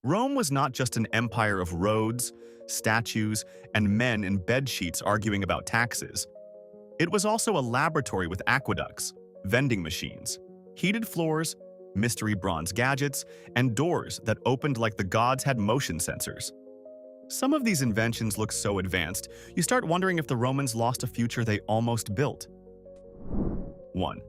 Rome was not just an empire of roads, statues, and men in bedsheets arguing about taxes. It was also a laboratory with aqueducts, vending machines, heated floors, mystery bronze gadgets, and doors that opened like the gods had motion sensors. Some of these inventions look so advanced, you start wondering if the Romans lost a future they almost built. 1.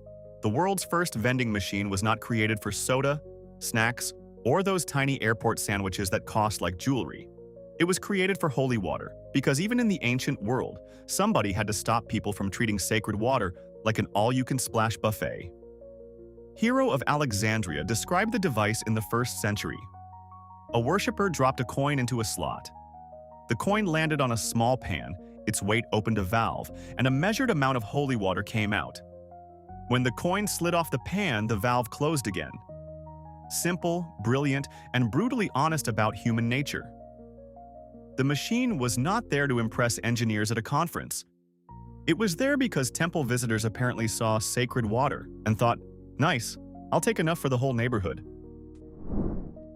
The world's first vending machine was not created for soda, snacks, or those tiny airport sandwiches that cost like jewelry. It was created for holy water, because even in the ancient world, somebody had to stop people from treating sacred water like an all-you-can-splash buffet. Hero of Alexandria described the device in the 1st century. A worshipper dropped a coin into a slot. The coin landed on a small pan, its weight opened a valve, and a measured amount of holy water came out. When the coin slid off the pan, the valve closed again. Simple, brilliant, and brutally honest about human nature. The machine was not there to impress engineers at a conference. It was there because temple visitors apparently saw sacred water and thought, "Nice, I'll take enough for the whole neighborhood."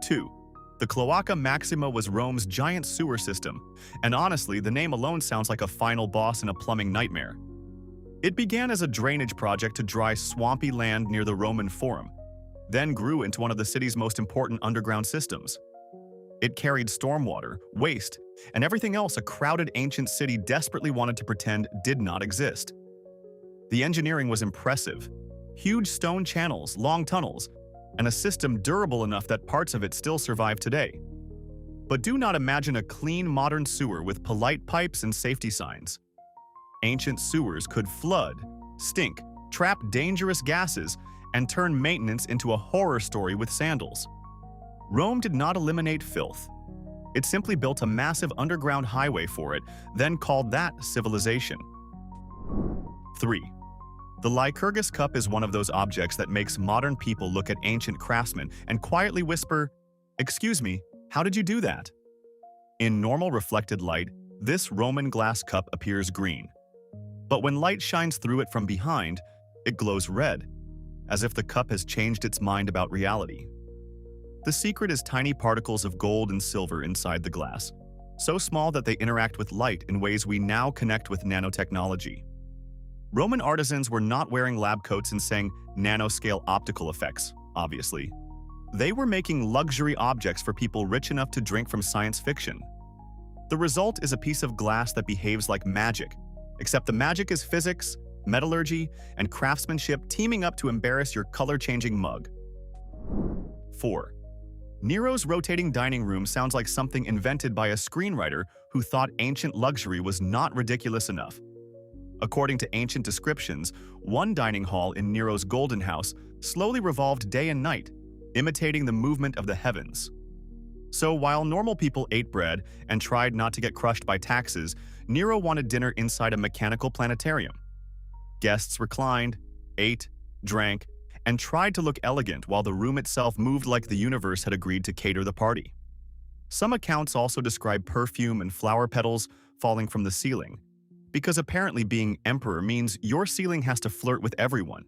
2. The Cloaca Maxima was Rome's giant sewer system, and honestly, the name alone sounds like a final boss in a plumbing nightmare. It began as a drainage project to dry swampy land near the Roman Forum, then grew into one of the city's most important underground systems. It carried stormwater, waste, and everything else a crowded ancient city desperately wanted to pretend did not exist. The engineering was impressive. Huge stone channels, long tunnels, and a system durable enough that parts of it still survive today. But do not imagine a clean modern sewer with polite pipes and safety signs. Ancient sewers could flood, stink, trap dangerous gases, and turn maintenance into a horror story with sandals. Rome did not eliminate filth. It simply built a massive underground highway for it, then called that civilization. 3. The Lycurgus Cup is one of those objects that makes modern people look at ancient craftsmen and quietly whisper, "Excuse me, how did you do that?" In normal reflected light, this Roman glass cup appears green. But when light shines through it from behind, it glows red, as if the cup has changed its mind about reality. The secret is tiny particles of gold and silver inside the glass, so small that they interact with light in ways we now connect with nanotechnology. Roman artisans were not wearing lab coats and saying nanoscale optical effects, obviously. They were making luxury objects for people rich enough to drink from science fiction. The result is a piece of glass that behaves like magic, except the magic is physics, metallurgy, and craftsmanship teaming up to embarrass your color-changing mug. 4. Nero's rotating dining room sounds like something invented by a screenwriter who thought ancient luxury was not ridiculous enough. According to ancient descriptions, one dining hall in Nero's Golden House slowly revolved day and night, imitating the movement of the heavens. So while normal people ate bread and tried not to get crushed by taxes, Nero wanted dinner inside a mechanical planetarium. Guests reclined, ate, drank, and tried to look elegant while the room itself moved like the universe had agreed to cater the party. Some accounts also describe perfume and flower petals falling from the ceiling, because apparently being emperor means your ceiling has to flirt with everyone.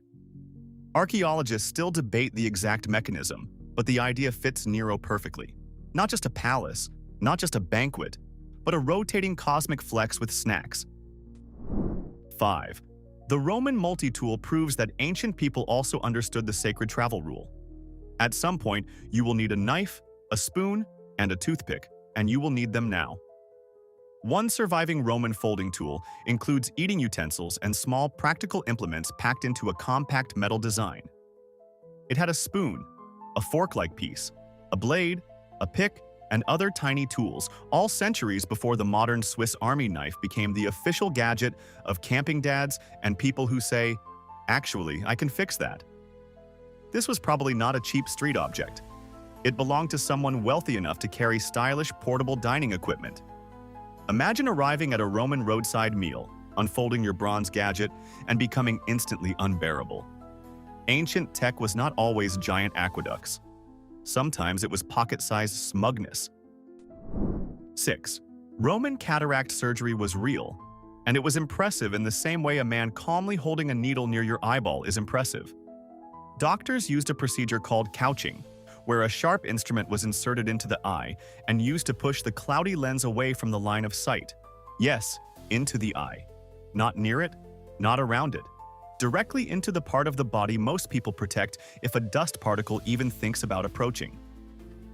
Archaeologists still debate the exact mechanism, but the idea fits Nero perfectly. Not just a palace, not just a banquet, but a rotating cosmic flex with snacks. 5. The Roman multi-tool proves that ancient people also understood the sacred travel rule. At some point, you will need a knife, a spoon, and a toothpick, and you will need them now. One surviving Roman folding tool includes eating utensils and small practical implements packed into a compact metal design. It had a spoon, a fork-like piece, a blade, a pick, and other tiny tools, all centuries before the modern Swiss Army knife became the official gadget of camping dads and people who say, "Actually, I can fix that." This was probably not a cheap street object. It belonged to someone wealthy enough to carry stylish portable dining equipment. Imagine arriving at a Roman roadside meal, unfolding your bronze gadget, and becoming instantly unbearable. Ancient tech was not always giant aqueducts. Sometimes it was pocket-sized smugness. 6. Roman cataract surgery was real, and it was impressive in the same way a man calmly holding a needle near your eyeball is impressive. Doctors used a procedure called couching, where a sharp instrument was inserted into the eye and used to push the cloudy lens away from the line of sight. Yes, into the eye. Not near it, not around it. Directly into the part of the body most people protect if a dust particle even thinks about approaching.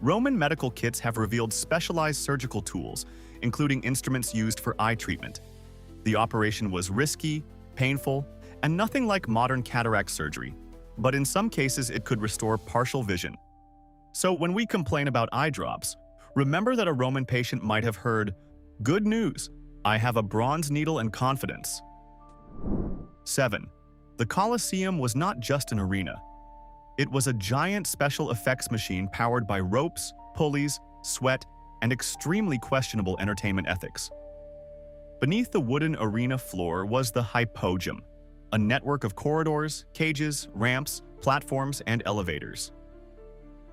Roman medical kits have revealed specialized surgical tools, including instruments used for eye treatment. The operation was risky, painful, and nothing like modern cataract surgery, but in some cases it could restore partial vision. So when we complain about eye drops, remember that a Roman patient might have heard, "Good news, I have a bronze needle and confidence." 7. The Colosseum was not just an arena. It was a giant special effects machine powered by ropes, pulleys, sweat, and extremely questionable entertainment ethics. Beneath the wooden arena floor was the Hypogeum, a network of corridors, cages, ramps, platforms, and elevators.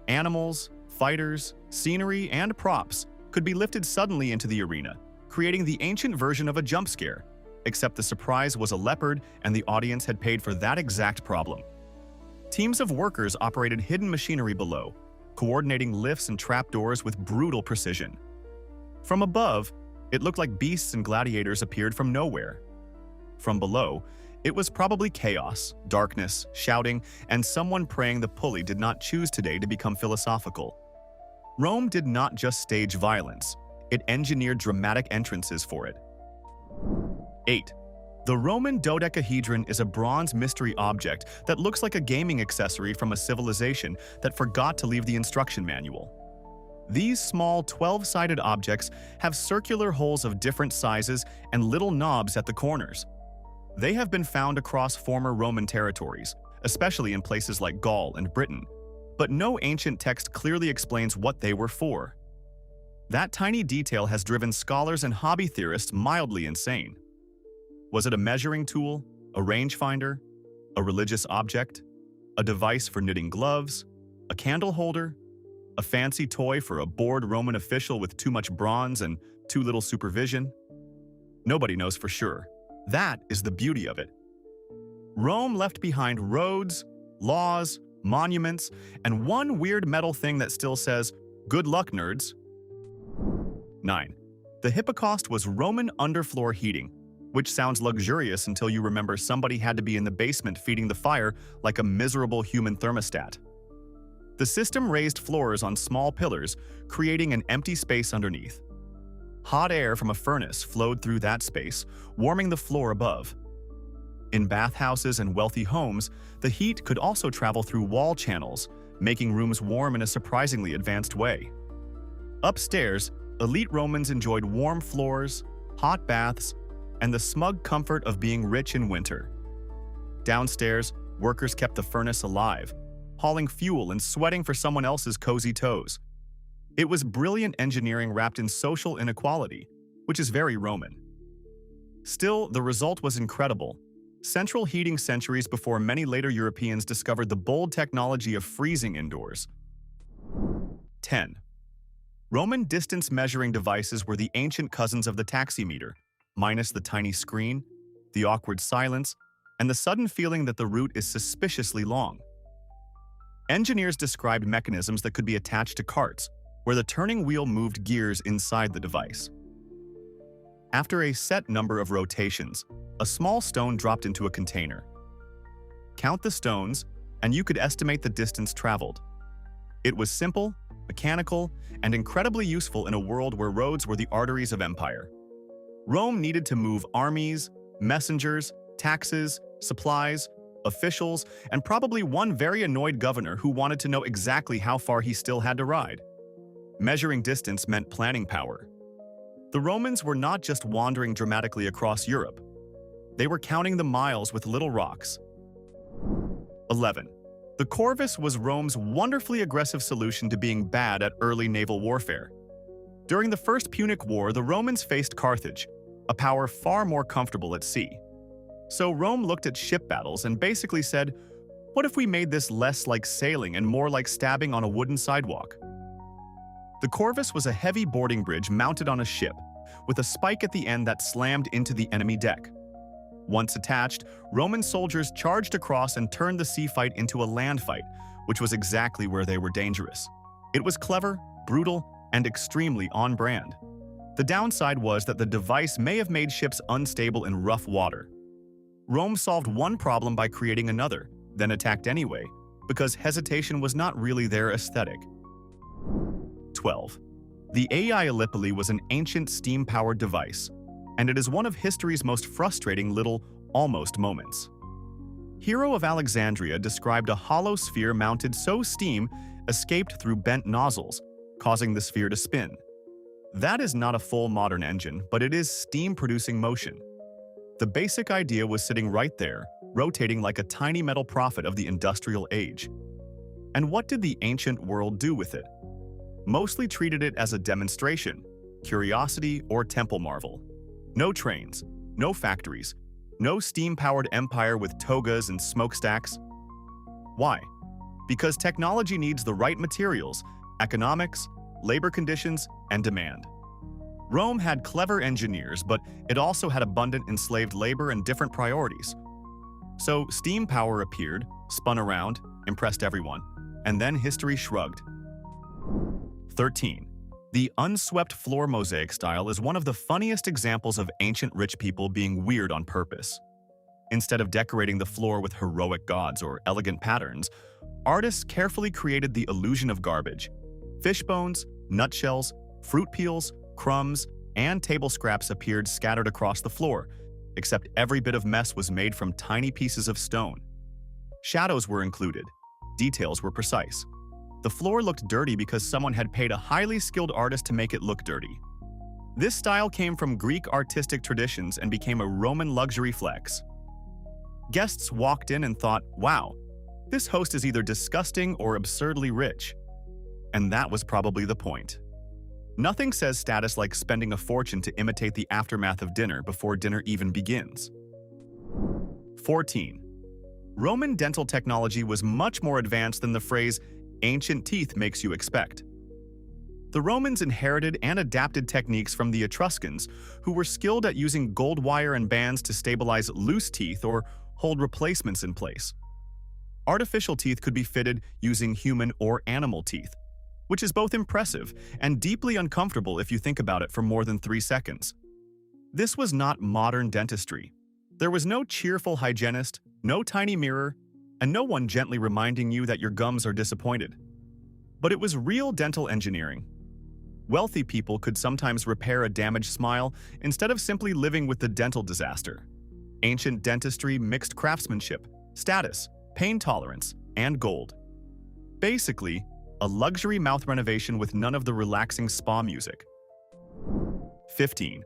Animals, fighters, scenery, and props could be lifted suddenly into the arena, creating the ancient version of a jump scare, except the surprise was a leopard and the audience had paid for that exact problem. Teams of workers operated hidden machinery below, coordinating lifts and trapdoors with brutal precision. From above, it looked like beasts and gladiators appeared from nowhere. From below, it was probably chaos, darkness, shouting, and someone praying the pulley did not choose today to become philosophical. Rome did not just stage violence, it engineered dramatic entrances for it. 8. The Roman dodecahedron is a bronze mystery object that looks like a gaming accessory from a civilization that forgot to leave the instruction manual. These small 12-sided objects have circular holes of different sizes and little knobs at the corners. They have been found across former Roman territories, especially in places like Gaul and Britain, but no ancient text clearly explains what they were for. That tiny detail has driven scholars and hobby theorists mildly insane. Was it a measuring tool, a rangefinder, a religious object, a device for knitting gloves, a candle holder, a fancy toy for a bored Roman official with too much bronze and too little supervision? Nobody knows for sure. That is the beauty of it. Rome left behind roads, laws, monuments, and one weird metal thing that still says, "Good luck, nerds." 9. The Hypocaust was Roman underfloor heating, which sounds luxurious until you remember somebody had to be in the basement feeding the fire like a miserable human thermostat. The system raised floors on small pillars, creating an empty space underneath. Hot air from a furnace flowed through that space, warming the floor above. In bathhouses and wealthy homes, the heat could also travel through wall channels, making rooms warm in a surprisingly advanced way. Upstairs, elite Romans enjoyed warm floors, hot baths, and the smug comfort of being rich in winter. Downstairs, workers kept the furnace alive, hauling fuel and sweating for someone else's cozy toes. It was brilliant engineering wrapped in social inequality, which is very Roman. Still, the result was incredible. Central heating centuries before many later Europeans discovered the bold technology of freezing indoors. 10. Roman distance measuring devices were the ancient cousins of the taximeter, minus the tiny screen, the awkward silence, and the sudden feeling that the route is suspiciously long. Engineers described mechanisms that could be attached to carts, where the turning wheel moved gears inside the device. After a set number of rotations, a small stone dropped into a container. Count the stones, and you could estimate the distance traveled. It was simple, mechanical, and incredibly useful in a world where roads were the arteries of empire. Rome needed to move armies, messengers, taxes, supplies, officials, and probably one very annoyed governor who wanted to know exactly how far he still had to ride. Measuring distance meant planning power. The Romans were not just wandering dramatically across Europe. They were counting the miles with little rocks. 11. The Corvus was Rome's wonderfully aggressive solution to being bad at early naval warfare. During the First Punic War, the Romans faced Carthage, a power far more comfortable at sea. So Rome looked at ship battles and basically said, what if we made this less like sailing and more like stabbing on a wooden sidewalk? The Corvus was a heavy boarding bridge mounted on a ship, with a spike at the end that slammed into the enemy deck. Once attached, Roman soldiers charged across and turned the sea fight into a land fight, which was exactly where they were dangerous. It was clever, brutal, and extremely on-brand. The downside was that the device may have made ships unstable in rough water. Rome solved one problem by creating another, then attacked anyway, because hesitation was not really their aesthetic. 12. The Aeolipoli was an ancient steam-powered device, and it is one of history's most frustrating little almost moments. Hero of Alexandria described a hollow sphere mounted so steam escaped through bent nozzles, causing the sphere to spin. That is not a full modern engine, but it is steam-producing motion. The basic idea was sitting right there, rotating like a tiny metal prophet of the industrial age. And what did the ancient world do with it? Mostly treated it as a demonstration, curiosity, or temple marvel. No trains, no factories, no steam-powered empire with togas and smokestacks. Why? Because technology needs the right materials, economics, labor conditions, and demand. Rome had clever engineers, but it also had abundant enslaved labor and different priorities. So steam power appeared, spun around, impressed everyone, and then history shrugged. 13. The unswept floor mosaic style is one of the funniest examples of ancient rich people being weird on purpose. Instead of decorating the floor with heroic gods or elegant patterns, artists carefully created the illusion of garbage. Fish bones, nutshells, fruit peels, crumbs, and table scraps appeared scattered across the floor, except every bit of mess was made from tiny pieces of stone. Shadows were included. Details were precise. The floor looked dirty because someone had paid a highly skilled artist to make it look dirty. This style came from Greek artistic traditions and became a Roman luxury flex. Guests walked in and thought, wow, this host is either disgusting or absurdly rich. And that was probably the point. Nothing says status like spending a fortune to imitate the aftermath of dinner before dinner even begins. 14. Roman dental technology was much more advanced than the phrase, ancient teeth makes you expect. The Romans inherited and adapted techniques from the Etruscans, who were skilled at using gold wire and bands to stabilize loose teeth or hold replacements in place. Artificial teeth could be fitted using human or animal teeth, which is both impressive and deeply uncomfortable if you think about it for more than 3 seconds. This was not modern dentistry. There was no cheerful hygienist, no tiny mirror, and no one gently reminding you that your gums are disappointed. But it was real dental engineering. Wealthy people could sometimes repair a damaged smile instead of simply living with the dental disaster. Ancient dentistry mixed craftsmanship, status, pain tolerance, and gold. Basically, a luxury mouth renovation with none of the relaxing spa music. 15.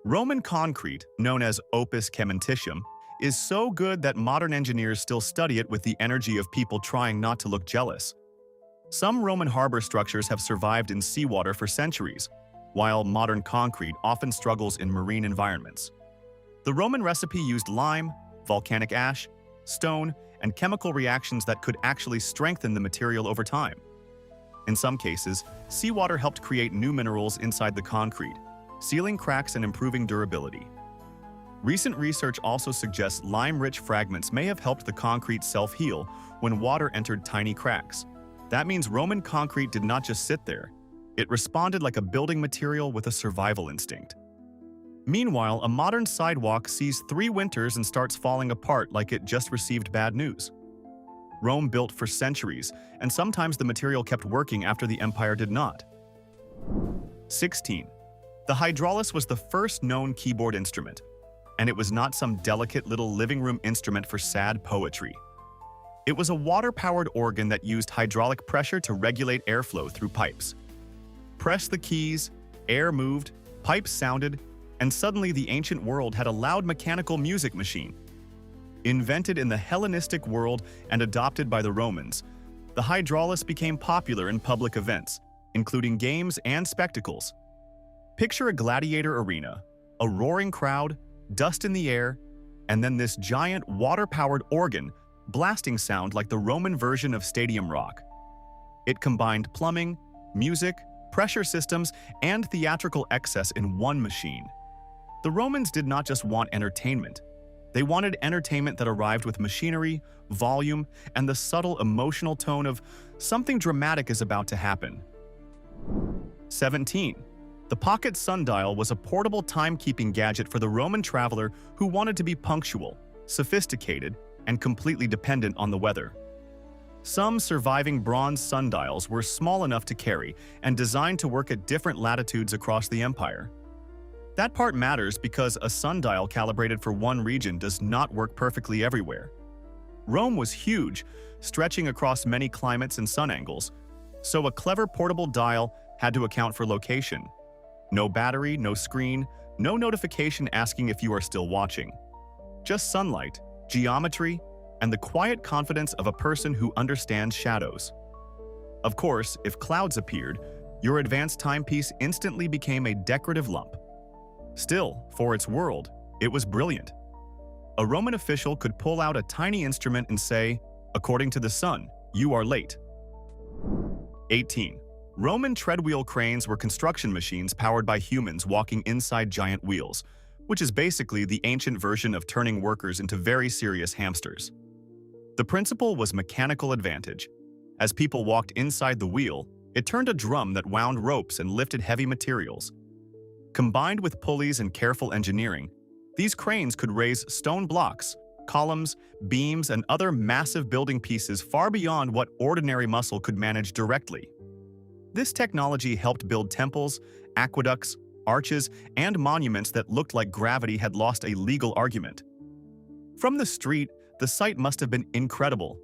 Roman concrete, known as opus cementitium, is so good that modern engineers still study it with the energy of people trying not to look jealous. Some Roman harbor structures have survived in seawater for centuries, while modern concrete often struggles in marine environments. The Roman recipe used lime, volcanic ash, stone, and chemical reactions that could actually strengthen the material over time. In some cases, seawater helped create new minerals inside the concrete, sealing cracks and improving durability. Recent research also suggests lime-rich fragments may have helped the concrete self-heal when water entered tiny cracks. That means Roman concrete did not just sit there. It responded like a building material with a survival instinct. Meanwhile, a modern sidewalk sees 3 winters and starts falling apart like it just received bad news. Rome built for centuries, and sometimes the material kept working after the empire did not. 16. The hydraulis was the first known keyboard instrument, and it was not some delicate little living room instrument for sad poetry. It was a water-powered organ that used hydraulic pressure to regulate airflow through pipes. Press the keys, air moved, pipes sounded, and suddenly the ancient world had a loud mechanical music machine. Invented in the Hellenistic world and adopted by the Romans, the hydraulis became popular in public events, including games and spectacles. Picture a gladiator arena, a roaring crowd, dust in the air, and then this giant water-powered organ blasting sound like the Roman version of stadium rock. It combined plumbing, music, pressure systems, and theatrical excess in one machine. The Romans did not just want entertainment. They wanted entertainment that arrived with machinery, volume, and the subtle emotional tone of something dramatic is about to happen. 17. The pocket sundial was a portable timekeeping gadget for the Roman traveler who wanted to be punctual, sophisticated, and completely dependent on the weather. Some surviving bronze sundials were small enough to carry and designed to work at different latitudes across the empire. That part matters because a sundial calibrated for one region does not work perfectly everywhere. Rome was huge, stretching across many climates and sun angles, so a clever portable dial had to account for location. No battery, no screen, no notification asking if you are still watching. Just sunlight, geometry, and the quiet confidence of a person who understands shadows. Of course, if clouds appeared, your advanced timepiece instantly became a decorative lump. Still, for its world, it was brilliant. A Roman official could pull out a tiny instrument and say, "According to the sun, you are late." 18. Roman treadwheel cranes were construction machines powered by humans walking inside giant wheels, which is basically the ancient version of turning workers into very serious hamsters. The principle was mechanical advantage. As people walked inside the wheel, it turned a drum that wound ropes and lifted heavy materials. Combined with pulleys and careful engineering, these cranes could raise stone blocks, columns, beams, and other massive building pieces far beyond what ordinary muscle could manage directly. This technology helped build temples, aqueducts, arches, and monuments that looked like gravity had lost a legal argument. From the street, the sight must have been incredible.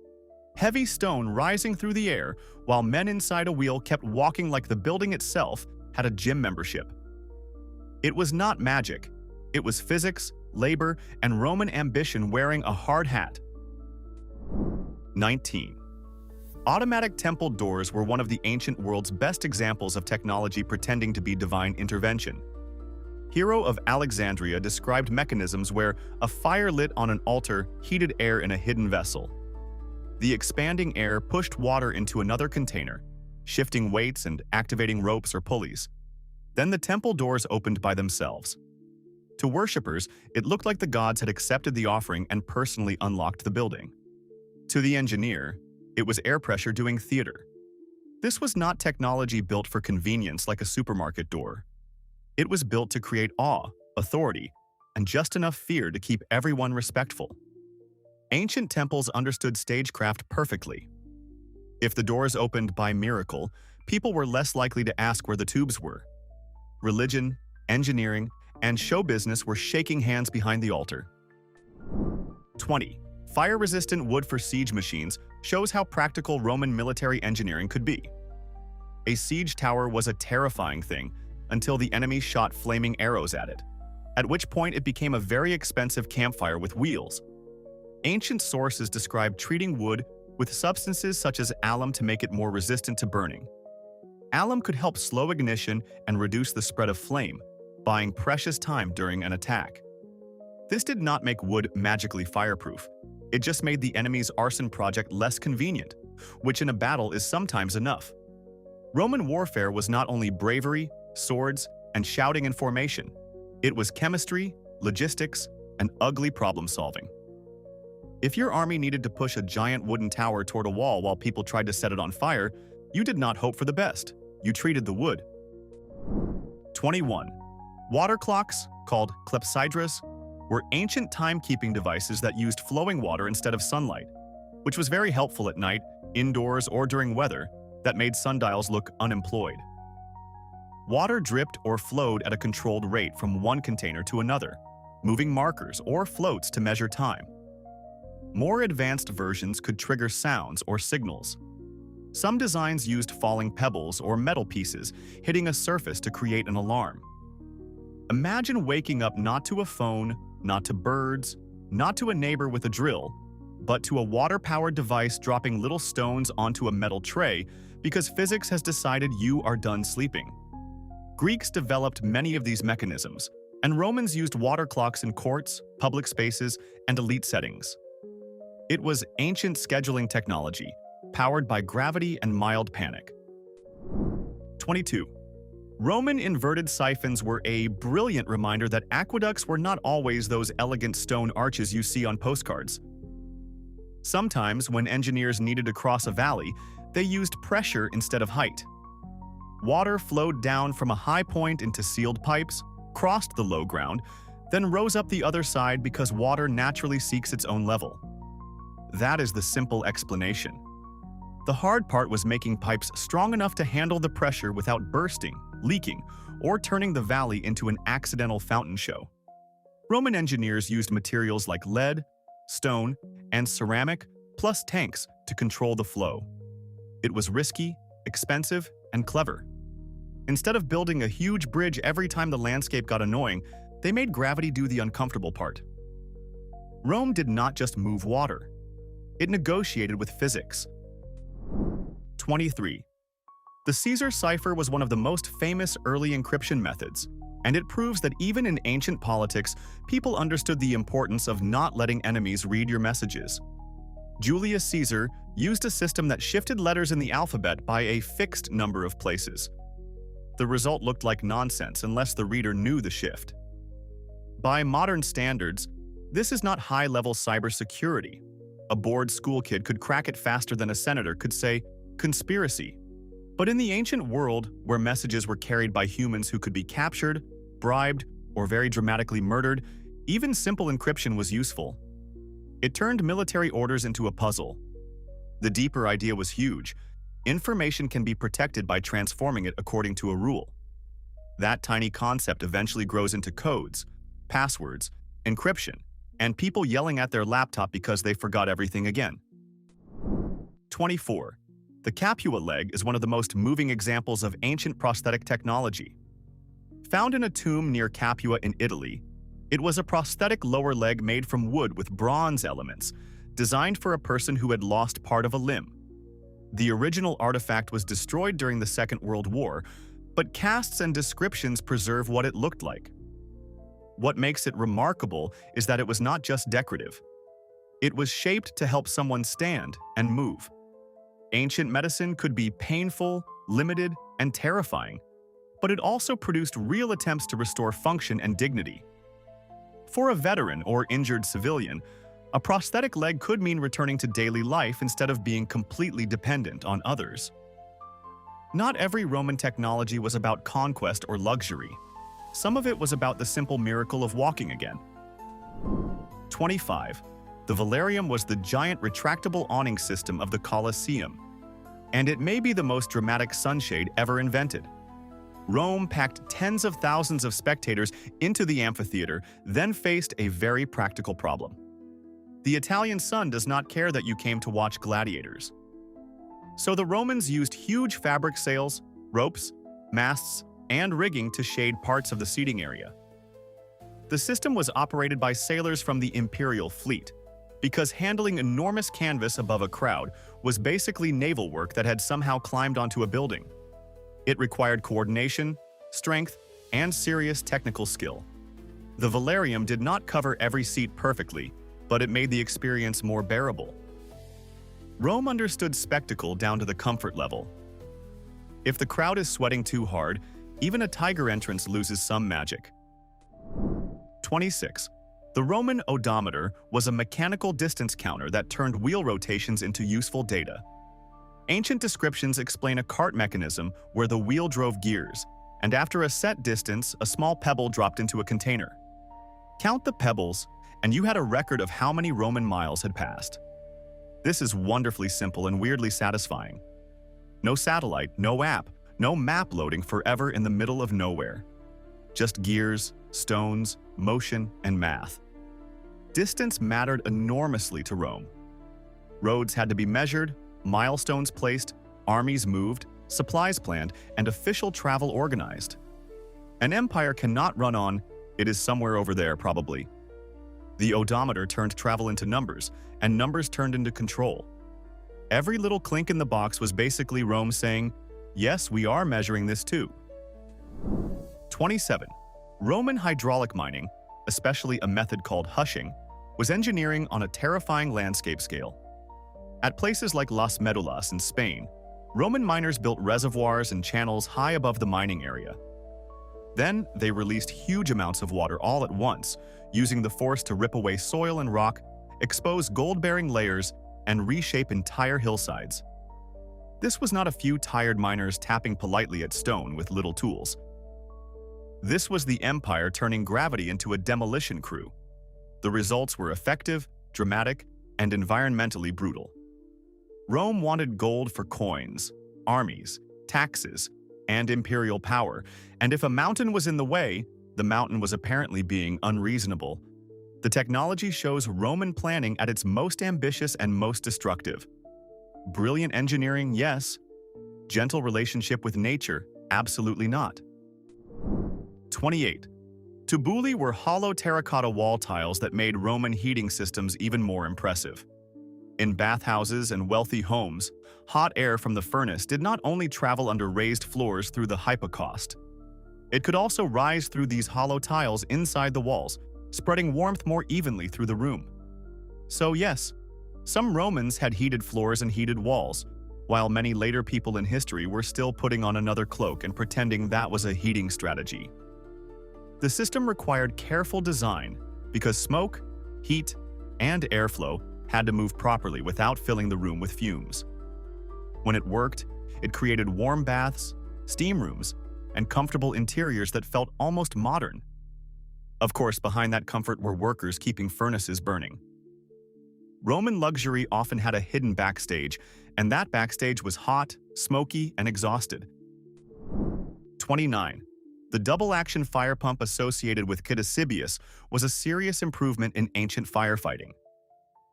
Heavy stone rising through the air, while men inside a wheel kept walking like the building itself had a gym membership. It was not magic. It was physics, labor, and Roman ambition wearing a hard hat. 19. Automatic temple doors were one of the ancient world's best examples of technology pretending to be divine intervention. Hero of Alexandria described mechanisms where a fire lit on an altar heated air in a hidden vessel. The expanding air pushed water into another container, shifting weights and activating ropes or pulleys. Then the temple doors opened by themselves. To worshippers, it looked like the gods had accepted the offering and personally unlocked the building. To the engineer, it was air pressure doing theater. This was not technology built for convenience like a supermarket door. It was built to create awe, authority, and just enough fear to keep everyone respectful. Ancient temples understood stagecraft perfectly. If the doors opened by miracle, people were less likely to ask where the tubes were. Religion, engineering, and show business were shaking hands behind the altar. 20. Fire-resistant wood for siege machines shows how practical Roman military engineering could be. A siege tower was a terrifying thing until the enemy shot flaming arrows at it, at which point it became a very expensive campfire with wheels. Ancient sources describe treating wood with substances such as alum to make it more resistant to burning. Alum could help slow ignition and reduce the spread of flame, buying precious time during an attack. This did not make wood magically fireproof. It just made the enemy's arson project less convenient, which in a battle is sometimes enough. Roman warfare was not only bravery, swords, and shouting in formation. It was chemistry, logistics, and ugly problem-solving. If your army needed to push a giant wooden tower toward a wall while people tried to set it on fire, you did not hope for the best. You treated the wood. 21. Water clocks, called clepsydras, were ancient timekeeping devices that used flowing water instead of sunlight, which was very helpful at night, indoors, or during weather that made sundials look unemployed. Water dripped or flowed at a controlled rate from one container to another, moving markers or floats to measure time. More advanced versions could trigger sounds or signals. Some designs used falling pebbles or metal pieces hitting a surface to create an alarm. Imagine waking up not to a phone, not to birds, not to a neighbor with a drill, but to a water-powered device dropping little stones onto a metal tray because physics has decided you are done sleeping. Greeks developed many of these mechanisms, and Romans used water clocks in courts, public spaces, and elite settings. It was ancient scheduling technology, powered by gravity and mild panic. 22. Roman inverted siphons were a brilliant reminder that aqueducts were not always those elegant stone arches you see on postcards. Sometimes, when engineers needed to cross a valley, they used pressure instead of height. Water flowed down from a high point into sealed pipes, crossed the low ground, then rose up the other side because water naturally seeks its own level. That is the simple explanation. The hard part was making pipes strong enough to handle the pressure without bursting, leaking, or turning the valley into an accidental fountain show. Roman engineers used materials like lead, stone, and ceramic, plus tanks to control the flow. It was risky, expensive, and clever. Instead of building a huge bridge every time the landscape got annoying, they made gravity do the uncomfortable part. Rome did not just move water. It negotiated with physics. 23. The Caesar cipher was one of the most famous early encryption methods, and it proves that even in ancient politics, people understood the importance of not letting enemies read your messages. Julius Caesar used a system that shifted letters in the alphabet by a fixed number of places. The result looked like nonsense unless the reader knew the shift. By modern standards, this is not high-level cybersecurity. A bored school kid could crack it faster than a senator could say, "conspiracy." But in the ancient world, where messages were carried by humans who could be captured, bribed, or very dramatically murdered, even simple encryption was useful. It turned military orders into a puzzle. The deeper idea was huge. Information can be protected by transforming it according to a rule. That tiny concept eventually grows into codes, passwords, encryption, and people yelling at their laptop because they forgot everything again. 24. The Capua leg is one of the most moving examples of ancient prosthetic technology. Found in a tomb near Capua in Italy, it was a prosthetic lower leg made from wood with bronze elements, designed for a person who had lost part of a limb. The original artifact was destroyed during the Second World War, but casts and descriptions preserve what it looked like. What makes it remarkable is that it was not just decorative. It was shaped to help someone stand and move. Ancient medicine could be painful, limited, and terrifying, but it also produced real attempts to restore function and dignity. For a veteran or injured civilian, a prosthetic leg could mean returning to daily life instead of being completely dependent on others. Not every Roman technology was about conquest or luxury. Some of it was about the simple miracle of walking again. 25. The Valerium was the giant retractable awning system of the Colosseum, and it may be the most dramatic sunshade ever invented. Rome packed tens of thousands of spectators into the amphitheater, then faced a very practical problem. The Italian sun does not care that you came to watch gladiators. So the Romans used huge fabric sails, ropes, masts, and rigging to shade parts of the seating area. The system was operated by sailors from the imperial fleet, because handling enormous canvas above a crowd was basically naval work that had somehow climbed onto a building. It required coordination, strength, and serious technical skill. The Valerium did not cover every seat perfectly, but it made the experience more bearable. Rome understood spectacle down to the comfort level. If the crowd is sweating too hard, even a tiger entrance loses some magic. 26. The Roman odometer was a mechanical distance counter that turned wheel rotations into useful data. Ancient descriptions explain a cart mechanism where the wheel drove gears, and after a set distance, a small pebble dropped into a container. Count the pebbles, and you had a record of how many Roman miles had passed. This is wonderfully simple and weirdly satisfying. No satellite, no app, no map loading forever in the middle of nowhere. Just gears, stones, motion, and math. Distance mattered enormously to Rome. Roads had to be measured, milestones placed, armies moved, supplies planned, and official travel organized. An empire cannot run on, "It is somewhere over there, probably." The odometer turned travel into numbers, and numbers turned into control. Every little clink in the box was basically Rome saying, "Yes, we are measuring this too." 27. Roman hydraulic mining, especially a method called hushing, was engineering on a terrifying landscape scale. At places like Las Medulas in Spain, Roman miners built reservoirs and channels high above the mining area, Then they released huge amounts of water all at once, using the force to rip away soil and rock, expose gold-bearing layers, and reshape entire hillsides. This was not a few tired miners tapping politely at stone with little tools. This was the Empire turning gravity into a demolition crew. The results were effective, dramatic, and environmentally brutal. Rome wanted gold for coins, armies, taxes, and imperial power, and if a mountain was in the way, the mountain was apparently being unreasonable. The technology shows Roman planning at its most ambitious and most destructive. Brilliant engineering, yes. Gentle relationship with nature, absolutely not. 28. Tubuli were hollow terracotta wall tiles that made Roman heating systems even more impressive. In bathhouses and wealthy homes, hot air from the furnace did not only travel under raised floors through the Hypocaust. It could also rise through these hollow tiles inside the walls, spreading warmth more evenly through the room. So yes, some Romans had heated floors and heated walls, while many later people in history were still putting on another cloak and pretending that was a heating strategy. The system required careful design because smoke, heat, and airflow had to move properly without filling the room with fumes. When it worked, it created warm baths, steam rooms, and comfortable interiors that felt almost modern. Of course, behind that comfort were workers keeping furnaces burning. Roman luxury often had a hidden backstage, and that backstage was hot, smoky, and exhausted. 29. The double-action fire pump associated with Coliseum was a serious improvement in ancient firefighting.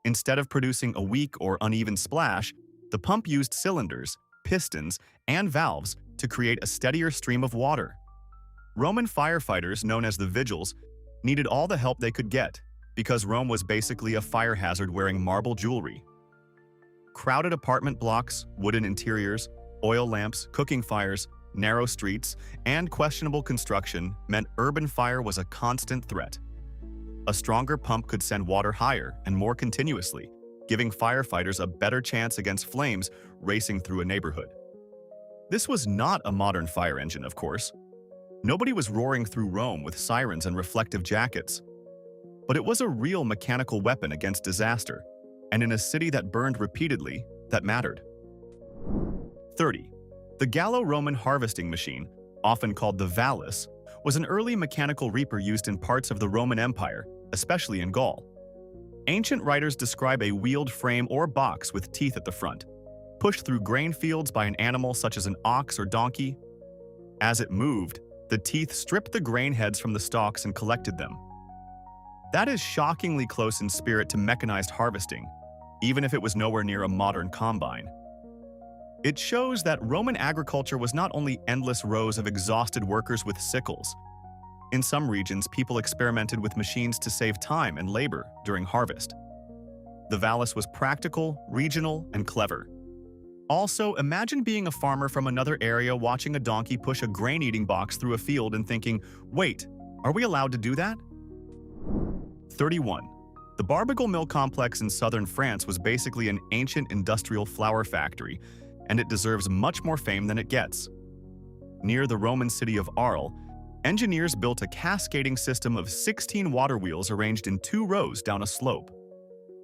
Instead of producing a weak or uneven splash, the pump used cylinders, pistons, and valves to create a steadier stream of water. Roman firefighters, known as the Vigils, needed all the help they could get because Rome was basically a fire hazard wearing marble jewelry. Crowded apartment blocks, wooden interiors, oil lamps, cooking fires, narrow streets, and questionable construction meant urban fire was a constant threat. A stronger pump could send water higher and more continuously, giving firefighters a better chance against flames racing through a neighborhood. This was not a modern fire engine, of course. Nobody was roaring through Rome with sirens and reflective jackets. But it was a real mechanical weapon against disaster, and in a city that burned repeatedly, that mattered. 30. The Gallo-Roman harvesting machine, often called the Vallus, was an early mechanical reaper used in parts of the Roman Empire, especially in Gaul. Ancient writers describe a wheeled frame or box with teeth at the front, pushed through grain fields by an animal such as an ox or donkey. As it moved, the teeth stripped the grain heads from the stalks and collected them. That is shockingly close in spirit to mechanized harvesting, even if it was nowhere near a modern combine. It shows that Roman agriculture was not only endless rows of exhausted workers with sickles. In some regions, people experimented with machines to save time and labor during harvest. The Vallus was practical, regional, and clever. Also, imagine being a farmer from another area watching a donkey push a grain-eating box through a field and thinking, wait, are we allowed to do that? 31. The Barbegal mill complex in southern France was basically an ancient industrial flour factory, and it deserves much more fame than it gets. Near the Roman city of Arles, engineers built a cascading system of 16 water wheels arranged in 2 rows down a slope.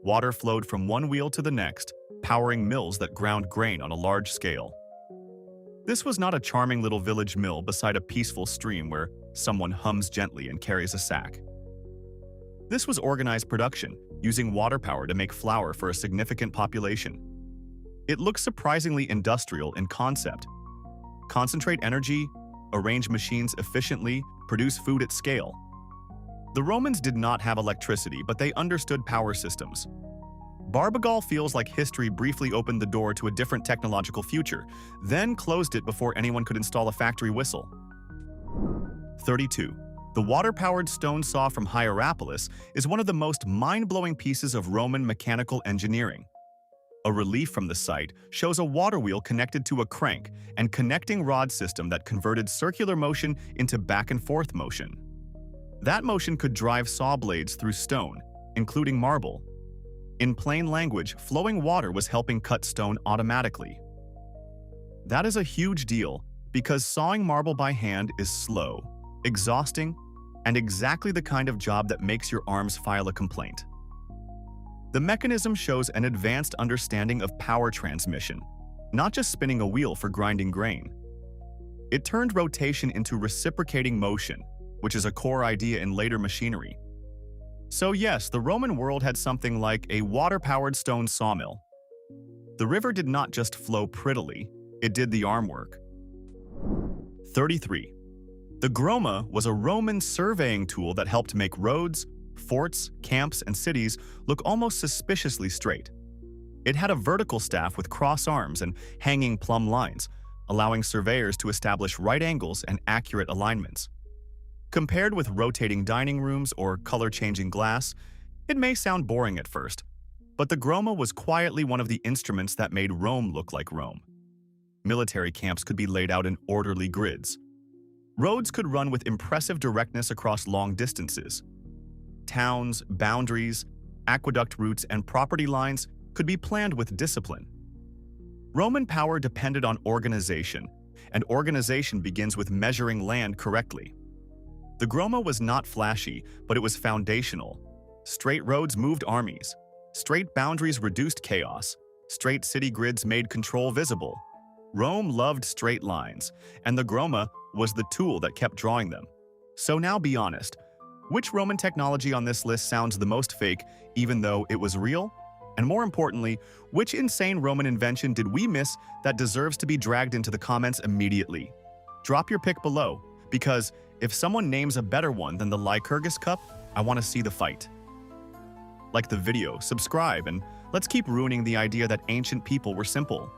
Water flowed from one wheel to the next, powering mills that ground grain on a large scale. This was not a charming little village mill beside a peaceful stream where someone hums gently and carries a sack. This was organized production, using water power to make flour for a significant population. It looks surprisingly industrial in concept. Concentrate energy, arrange machines efficiently, produce food at scale. The Romans did not have electricity, but they understood power systems. Barbegal feels like history briefly opened the door to a different technological future, then closed it before anyone could install a factory whistle. 32. The water-powered stone saw from Hierapolis is one of the most mind-blowing pieces of Roman mechanical engineering. A relief from the site shows a water wheel connected to a crank and connecting rod system that converted circular motion into back-and-forth motion. That motion could drive saw blades through stone, including marble. In plain language, flowing water was helping cut stone automatically. That is a huge deal because sawing marble by hand is slow, exhausting, and exactly the kind of job that makes your arms file a complaint. The mechanism shows an advanced understanding of power transmission, not just spinning a wheel for grinding grain. It turned rotation into reciprocating motion, which is a core idea in later machinery. So yes, the Roman world had something like a water-powered stone sawmill. The river did not just flow prettily, it did the arm work. 33. The groma was a Roman surveying tool that helped make roads, forts, camps, and cities look almost suspiciously straight. It had a vertical staff with cross arms and hanging plumb lines, allowing surveyors to establish right angles and accurate alignments. Compared with rotating dining rooms or color-changing glass, it may sound boring at first, but the groma was quietly one of the instruments that made Rome look like Rome. Military camps could be laid out in orderly grids. Roads could run with impressive directness across long distances. Towns, boundaries, aqueduct routes, and property lines could be planned with discipline. Roman power depended on organization, and organization begins with measuring land correctly. The groma was not flashy, but it was foundational. Straight roads moved armies. Straight boundaries reduced chaos. Straight city grids made control visible. Rome loved straight lines, and the groma was the tool that kept drawing them. So now be honest, which Roman technology on this list sounds the most fake, even though it was real? And more importantly, which insane Roman invention did we miss that deserves to be dragged into the comments immediately? Drop your pick below, because if someone names a better one than the Lycurgus Cup, I want to see the fight. Like the video, subscribe, and let's keep ruining the idea that ancient people were simple.